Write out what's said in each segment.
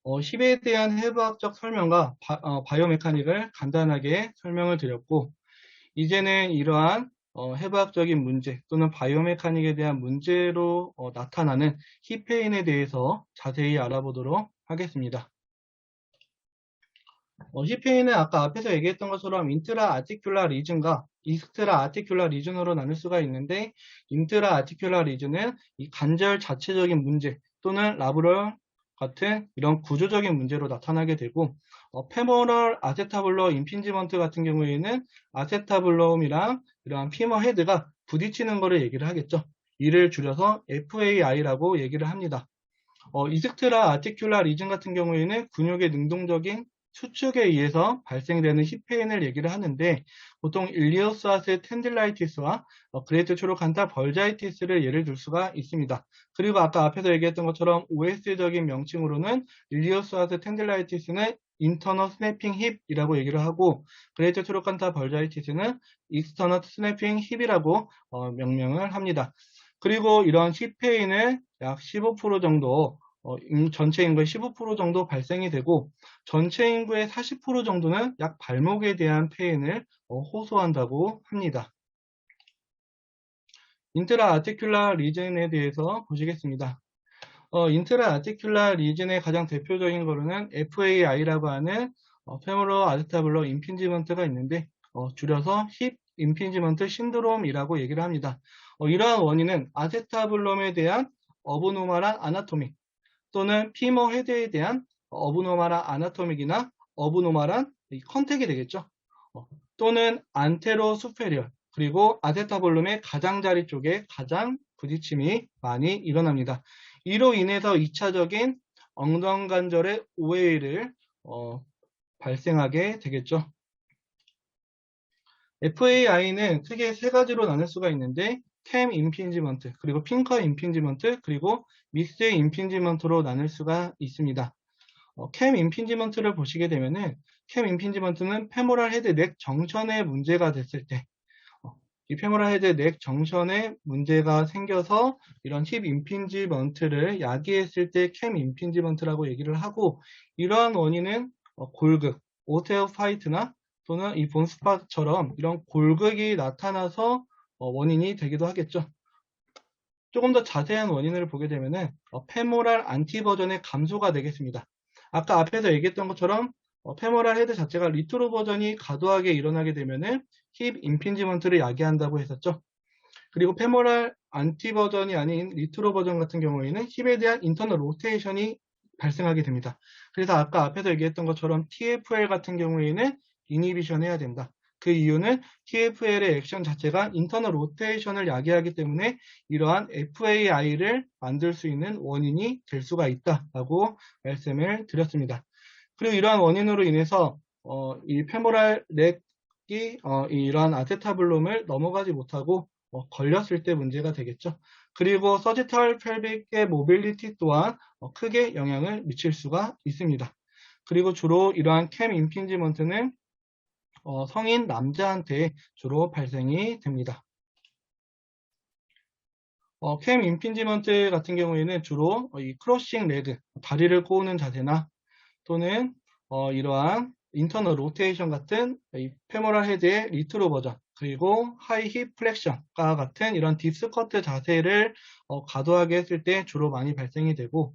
힙에 대한 해부학적 설명과 바이오메카닉을 간단하게 설명을 드렸고, 이제는 이러한 해부학적인 문제 또는 바이오메카닉에 대한 문제로 나타나는 힙페인에 대해서 자세히 알아보도록 하겠습니다. 힙페인은 아까 앞에서 얘기했던 것처럼 인트라 아티큘라 리즌과 익스트라 아티큘라 리즌으로 나눌 수가 있는데, 인트라 아티큘라 리즌은 이 관절 자체적인 문제 또는 라브럴 같은 이런 구조적인 문제로 나타나게 되고, 페모럴 아세타블러 임핀지먼트 같은 경우에는 아세타블럼이랑 이러한 피머 헤드가 부딪히는 거를 얘기를 하겠죠. 이를 줄여서 FAI라고 얘기를 합니다. 이스트라 아티큘라 리즌 같은 경우에는 근육의 능동적인 수축에 의해서 발생되는 힙페인을 얘기를 하는데, 보통 일리오스아스 텐딜라이티스와 그레이트 초록한타 벌자이티스를 예를 들 수가 있습니다. 그리고 아까 앞에서 얘기했던 것처럼 OS적인 명칭으로는 일리오스아스 텐딜라이티스는 인터너 스냅핑 힙이라고 얘기를 하고, 그레이트 초록한타 벌자이티스는 익스터너 스냅핑 힙이라고 명명을 합니다. 그리고 이런 힙페인을 약 15% 정도 전체 인구의 15% 정도 발생이 되고, 전체 인구의 40% 정도는 약 발목에 대한 페인을 호소한다고 합니다. 인트라 아티큘라 리즌에 대해서 보시겠습니다. 인트라 아티큘라 리즌의 가장 대표적인 거로는 FAI라고 하는 페모로 아세타블러 임핀지먼트가 있는데, 줄여서 힙 임핀지먼트 신드롬이라고 얘기를 합니다. 이러한 원인은 아세타블럼에 대한 어브노멀한 아나토미 또는 피머 헤드에 대한 어브노멀한 아나토믹이나 어브노멀한 컨택이 되겠죠. 또는 안테로 수페리얼 그리고 아세타블룸의 가장자리 쪽에 가장 부딪힘이 많이 일어납니다. 이로 인해서 2차적인 엉덩관절의 오해를 발생하게 되겠죠. FAI는 크게 세 가지로 나눌 수가 있는데, 캠 임핀지먼트, 그리고 핑커 임핀지먼트, 그리고 믹스 임핀지먼트로 나눌 수가 있습니다. 캠 임핀지먼트를 보시게 되면은, 캠 임핀지먼트는 페모랄 헤드 넥 정션에 문제가 됐을 때, 이 페모랄 헤드 넥 정션에 문제가 생겨서 이런 힙 임핀지먼트를 야기했을 때 캠 임핀지먼트라고 얘기를 하고, 이러한 원인은 골극, 오테오파이트나 또는 이 본스팟처럼 이런 골극이 나타나서 원인이 되기도 하겠죠. 조금 더 자세한 원인을 보게 되면은 페모랄 안티버전의 감소가 되겠습니다. 아까 앞에서 얘기했던 것처럼 페모랄 헤드 자체가 리트로 버전이 과도하게 일어나게 되면은 힙 임핀지먼트를 야기한다고 했었죠. 그리고 페모랄 안티버전이 아닌 리트로 버전 같은 경우에는 힙에 대한 인터널 로테이션이 발생하게 됩니다. 그래서 아까 앞에서 얘기했던 것처럼 TFL 같은 경우에는 이니비션 해야 된다. 그 이유는 TFL의 액션 자체가 인터널 로테이션을 야기하기 때문에 이러한 FAI를 만들 수 있는 원인이 될 수가 있다라고 말씀을 드렸습니다. 그리고 이러한 원인으로 인해서 이 페모랄 렉이 이러한 아세타블룸을 넘어가지 못하고 걸렸을 때 문제가 되겠죠. 그리고 서지탈 펠빅의 모빌리티 또한 크게 영향을 미칠 수가 있습니다. 그리고 주로 이러한 캠 임핀지먼트는 성인 남자한테 주로 발생이 됩니다. 캠 임핀지먼트 같은 경우에는 주로 이 크로싱 레그, 다리를 꼬는 자세나 또는 이러한 인터널 로테이션 같은 이 페모랄 헤드의 리트로 버전, 그리고 하이 힙 플렉션과 같은 이런 딥스쿼트 자세를 과도하게 했을 때 주로 많이 발생이 되고,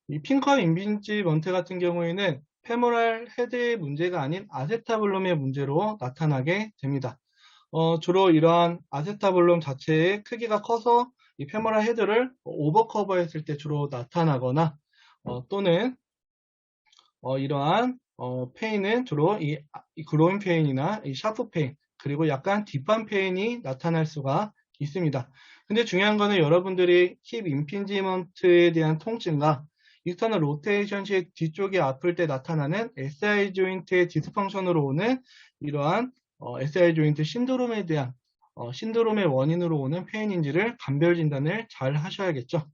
이 핑커 임핀지먼트 같은 경우에는 페모랄 헤드의 문제가 아닌 아세타블룸의 문제로 나타나게 됩니다. 주로 이러한 아세타블룸 자체의 크기가 커서 이 페모랄 헤드를 오버커버 했을 때 주로 나타나거나 또는 이러한 페인은 주로 이 그로인 페인이나 이 샤프 페인, 그리고 약간 뒷반 페인이 나타날 수가 있습니다. 근데 중요한 거는 여러분들이 힙 임핀지먼트에 대한 통증과 익스터널 로테이션 시 뒤쪽이 아플 때 나타나는 SI 조인트의 디스펑션으로 오는 이러한 SI 조인트 신드롬에 대한 신드롬의 원인으로 오는 페인인지를 감별 진단을 잘 하셔야겠죠.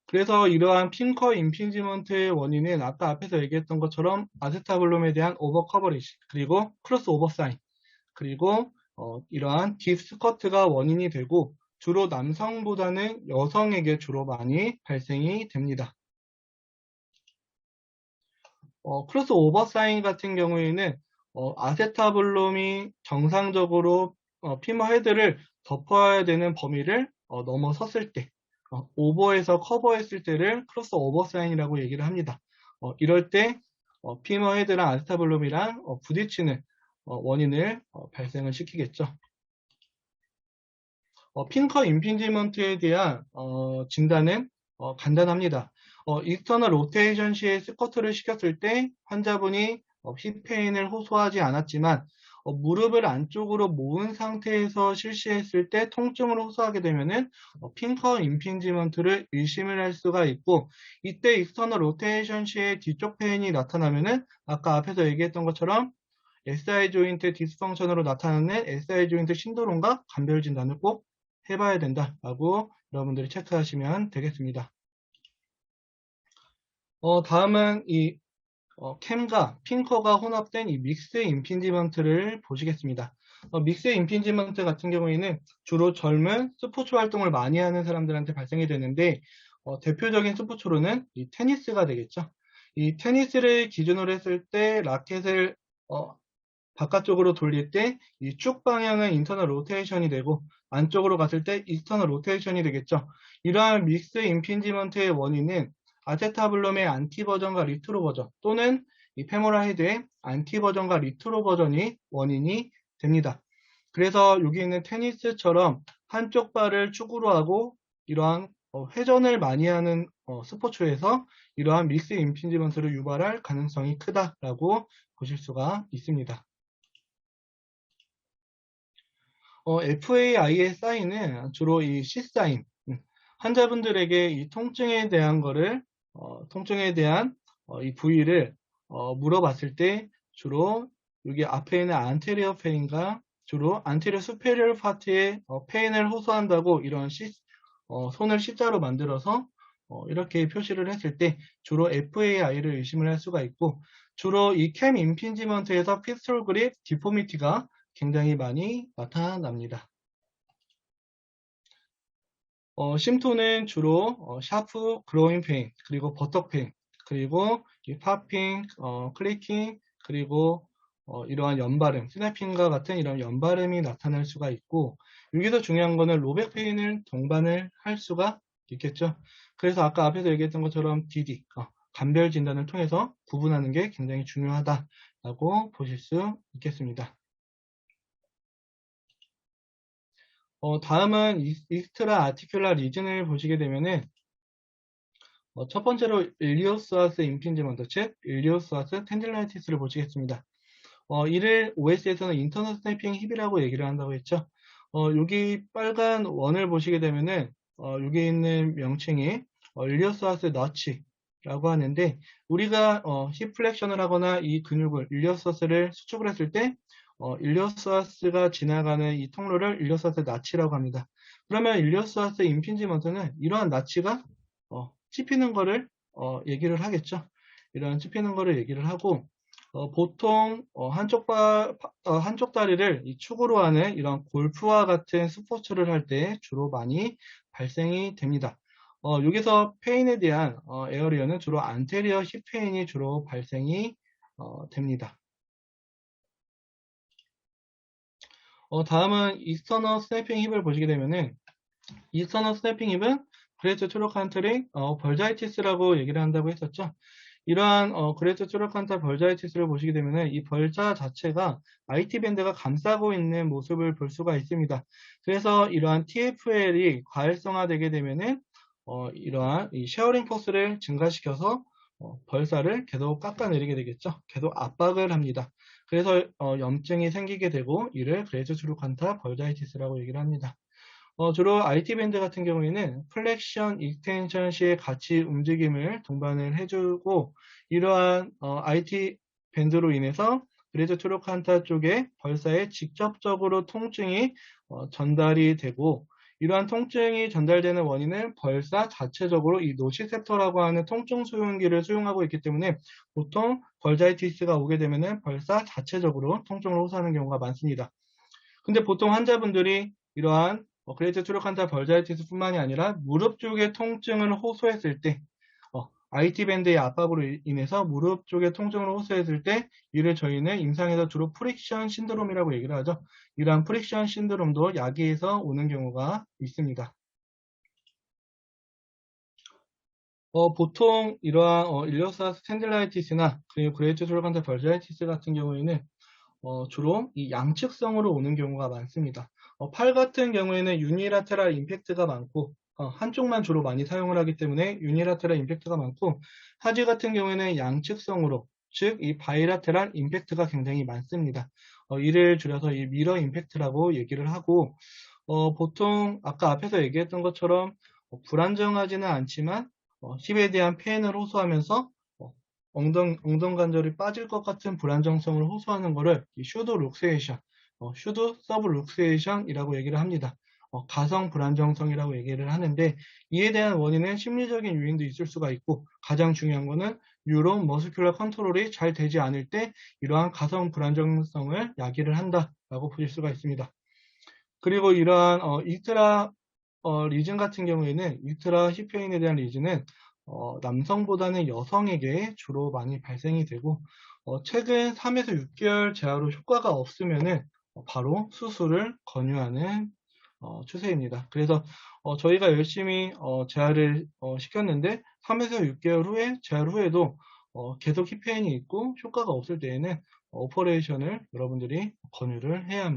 그래서 이러한 핑커 임핀지먼트의 원인은 아까 앞에서 얘기했던 것처럼 아세타블룸에 대한 오버 커버리지, 그리고 크로스 오버 사인, 그리고 이러한 딥 스커트가 원인이 되고, 주로 남성보다는 여성에게 주로 많이 발생이 됩니다. 크로스 오버 사인 같은 경우에는 아세타블롬이 정상적으로 피머 헤드를 덮어야 되는 범위를 넘어섰을 때, 오버해서 커버했을 때를 크로스 오버 사인이라고 얘기를 합니다. 이럴 때 피머 헤드랑 아세타블롬이랑 부딪히는 원인을 발생을 시키겠죠. 핀커 임핑지먼트에 대한 진단은 간단합니다. 익스터널 로테이션 시에 스쿼트를 시켰을 때 환자분이 힙페인을 호소하지 않았지만 무릎을 안쪽으로 모은 상태에서 실시했을 때 통증을 호소하게 되면은 핀커 임핑지먼트를 의심을 할 수가 있고, 이때 익스터널 로테이션 시에 뒤쪽 페인이 나타나면은 아까 앞에서 얘기했던 것처럼 SI 조인트 디스펑션으로 나타나는 SI 조인트 신드롬과 감별 진단을 꼭 해봐야 된다라고 여러분들이 체크하시면 되겠습니다. 다음은 이 캠과 핑커가 혼합된 이 믹스 임핀지먼트를 보시겠습니다. 믹스 임핀지먼트 같은 경우에는 주로 젊은 스포츠 활동을 많이 하는 사람들한테 발생이 되는데, 대표적인 스포츠로는 이 테니스가 되겠죠. 이 테니스를 기준으로 했을 때 라켓을 바깥쪽으로 돌릴 때 이 쭉 방향은 인터널 로테이션이 되고 안쪽으로 갔을 때 익스터널 로테이션이 되겠죠. 이러한 믹스 임핀지먼트의 원인은 아세타블롬의 안티 버전과 리트로 버전 또는 이 페모랄 헤드의 안티 버전과 리트로 버전이 원인이 됩니다. 그래서 여기 있는 테니스처럼 한쪽 발을 축으로 하고 이러한 회전을 많이 하는 스포츠에서 이러한 믹스 임핀지먼트를 유발할 가능성이 크다라고 보실 수가 있습니다. FAI의 사인은 주로 이 C 사인, 환자분들에게 이 통증에 대한 거를, 통증에 대한 이 부위를 물어봤을 때 주로 여기 앞에 있는 안테리어 페인과 주로 안테리어 수페리얼 파트의 페인을 호소한다고 이런 손을 C자로 만들어서 이렇게 표시를 했을 때 주로 FAI를 의심을 할 수가 있고, 주로 이 캠 임핀지먼트에서 피스톨 그립 디포미티가 굉장히 많이 나타납니다. 심토는 주로 샤프 그로잉 페인, 그리고 버터 페인, 그리고 이 파핑, 클리킹, 그리고 이러한 연발음, 스냅핑과 같은 이런 연발음이 나타날 수가 있고, 여기서 중요한 거는 로백 페인을 동반을 할 수가 있겠죠. 그래서 아까 앞에서 얘기했던 것처럼 DD, 감별 진단을 통해서 구분하는 게 굉장히 중요하다라고 보실 수 있겠습니다. 다음은 익스트라 아티큘라 리즌을 보시게 되면은 첫 번째로 일리오스아스 임핀지먼트, 즉 일리오스아스 텐딜라이티스를 보시겠습니다. 이를 OS에서는 인터널 스냅핑 힙이라고 얘기를 한다고 했죠. 여기 빨간 원을 보시게 되면은 여기 있는 명칭이 일리오스아스 너치라고 하는데, 우리가 힙 플렉션을 하거나 이 근육을 일리오스아스를 수축을 했을 때 일리오스아스가 지나가는 이 통로를 일리오스아스 나치라고 합니다. 그러면 일리오스아스 임핀지먼트는 이러한 나치가 찝히는 거를 얘기를 하겠죠. 이런 찝히는 거를 얘기를 하고, 보통 한쪽 다리를 이 축으로 하는 이런 골프와 같은 스포츠를 할 때 주로 많이 발생이 됩니다. 여기서 페인에 대한 에어리어는 주로 안테리어 힙 페인이 주로 발생이 됩니다. 다음은 익스터널 스냅핑 힙을 보시게 되면은, 익스터널 스냅핑 힙은 그레이트 트로칸트릭 벌자이티스라고 얘기를 한다고 했었죠. 이러한 그레이트 트로칸타 벌자이티스를 보시게 되면은 이 벌자 자체가 IT 밴드가 감싸고 있는 모습을 볼 수가 있습니다. 그래서 이러한 TFL이 과활성화되게 되면은 이러한 이 쉐어링 포스를 증가시켜서 벌사를 계속 깎아내리게 되겠죠. 계속 압박을 합니다. 그래서 염증이 생기게 되고 이를 그레이트 트로칸타 벌자이티스라고 얘기를 합니다. 주로 IT 밴드 같은 경우에는 플렉션, 익스텐션 시에 같이 움직임을 동반을 해주고, 이러한 IT 밴드로 인해서 그레이트 트로칸타 쪽에 벌사에 직접적으로 통증이 전달이 되고, 이러한 통증이 전달되는 원인은 벌사 자체적으로 이 노시셉터라고 하는 통증 수용기를 수용하고 있기 때문에 보통 벌자이티스가 오게 되면은 벌사 자체적으로 통증을 호소하는 경우가 많습니다. 근데 보통 환자분들이 이러한 그레이트 트로칸타 벌자이티스 뿐만이 아니라 무릎 쪽의 통증을 호소했을 때 IT 밴드의 압박으로 인해서 무릎 쪽에 통증을 호소했을 때 이를 저희는 임상에서 주로 프릭션 신드롬이라고 얘기를 하죠. 이러한 프릭션 신드롬도 야기에서 오는 경우가 있습니다. 보통 이러한 일러스타 스탠딜라이티스나 그리고 그레이트 솔간타 벌자이티스 같은 경우에는 주로 이 양측성으로 오는 경우가 많습니다. 팔 같은 경우에는 유니라테랄 임팩트가 많고 한쪽만 주로 많이 사용을 하기 때문에 유니라테랄 임팩트가 많고, 하지 같은 경우에는 양측성으로, 즉 이 바이라테랄 임팩트가 굉장히 많습니다. 이를 줄여서 이 미러 임팩트라고 얘기를 하고, 보통 아까 앞에서 얘기했던 것처럼 불안정하지는 않지만 힙에 대한 페인을 호소하면서 엉덩 관절이 빠질 것 같은 불안정성을 호소하는 것을 슈드 룩세이션, 슈드 서브 룩세이션이라고 얘기를 합니다. 가성 불안정성이라고 얘기를 하는데, 이에 대한 원인은 심리적인 요인도 있을 수가 있고, 가장 중요한 거는 뉴런 머스큘러 컨트롤이 잘 되지 않을 때 이러한 가성 불안정성을 야기를 한다라고 보실 수가 있습니다. 그리고 이러한 이트라 리즌 같은 경우에는, 이트라 힙페인에 대한 리즌은 남성보다는 여성에게 주로 많이 발생이 되고, 최근 3에서 6개월 재활 후 효과가 없으면은 바로 수술을 권유하는 추세입니다. 그래서 저희가 열심히 재활을 시켰는데 3에서 6개월 후에 재활 후에도 계속 힙페인이 있고 효과가 없을 때에는 오퍼레이션을 여러분들이 권유를 해야 합니다.